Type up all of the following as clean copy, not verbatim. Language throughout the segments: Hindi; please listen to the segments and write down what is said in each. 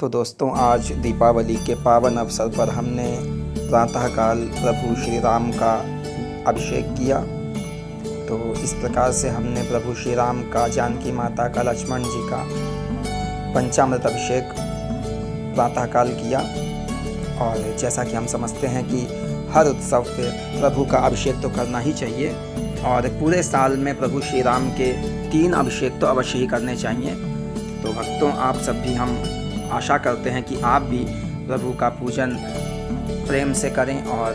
तो दोस्तों, आज दीपावली के पावन अवसर पर हमने प्रातःकाल प्रभु श्री राम का अभिषेक किया। तो इस प्रकार से हमने प्रभु श्री राम का, जानकी माता का, लक्ष्मण जी का पंचामृत अभिषेक प्रातःकाल किया। और जैसा कि हम समझते हैं कि हर उत्सव पे प्रभु का अभिषेक तो करना ही चाहिए, और पूरे साल में प्रभु श्री राम के 3 अभिषेक तो अवश्य ही करने चाहिए। तो भक्तों, आप सब भी, हम आशा करते हैं कि आप भी प्रभु का पूजन प्रेम से करें, और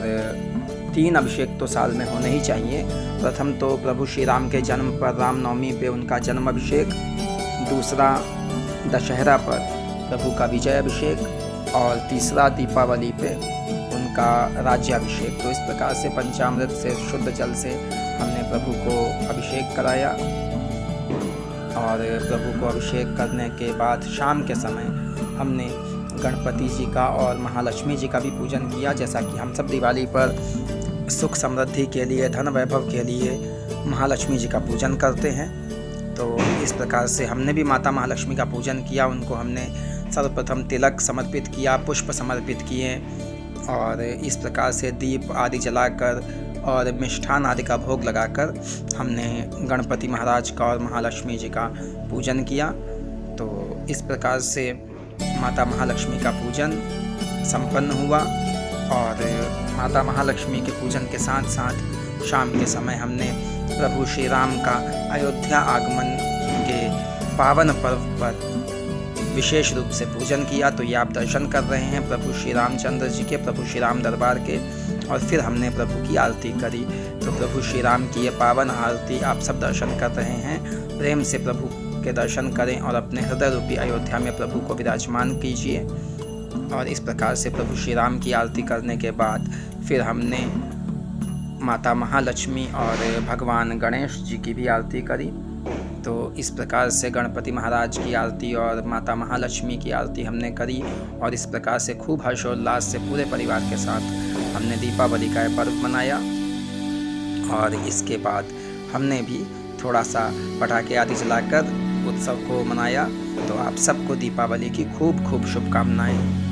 3 अभिषेक तो साल में होने ही चाहिए। प्रथम तो प्रभु श्री राम के जन्म पर, रामनवमी पे उनका जन्म अभिषेक, दूसरा दशहरा पर प्रभु का विजय अभिषेक, और तीसरा दीपावली पे उनका राज्याभिषेक। तो इस प्रकार से पंचामृत से, शुद्ध जल से हमने प्रभु को अभिषेक कराया। और प्रभु को अभिषेक करने के बाद शाम के समय हमने गणपति जी का और महालक्ष्मी जी का भी पूजन किया। जैसा कि हम सब दिवाली पर सुख समृद्धि के लिए, धन वैभव के लिए महालक्ष्मी जी का पूजन करते हैं। तो इस प्रकार से हमने भी माता महालक्ष्मी का पूजन किया। उनको हमने सर्वप्रथम तिलक समर्पित किया, पुष्प समर्पित किए, और इस प्रकार से दीप आदि जलाकर और मिष्ठान आदि का भोग लगाकर हमने गणपति महाराज का और महालक्ष्मी जी का पूजन किया। तो इस प्रकार से माता महालक्ष्मी का पूजन संपन्न हुआ। और माता महालक्ष्मी के पूजन के साथ साथ शाम के समय हमने प्रभु श्री राम का अयोध्या आगमन के पावन पर्व पर विशेष रूप से पूजन किया। तो ये आप दर्शन कर रहे हैं प्रभु श्री रामचंद्र जी के, प्रभु श्री राम दरबार के। और फिर हमने प्रभु की आरती करी। तो प्रभु श्री राम की ये पावन आरती आप सब दर्शन कर रहे हैं। प्रेम से प्रभु के दर्शन करें और अपने हृदय रूपी अयोध्या में प्रभु को विराजमान कीजिए। और इस प्रकार से प्रभु श्री राम की आरती करने के बाद फिर हमने माता महालक्ष्मी और भगवान गणेश जी की भी आरती करी। तो इस प्रकार से गणपति महाराज की आरती और माता महालक्ष्मी की आरती हमने करी। और इस प्रकार से खूब हर्षोल्लास से पूरे परिवार के साथ हमने दीपावली का पर्व मनाया। और इसके बाद हमने भी थोड़ा सा पटाखे आदि जलाकर उत्सव को मनाया। तो आप सबको दीपावली की खूब खूब शुभकामनाएं।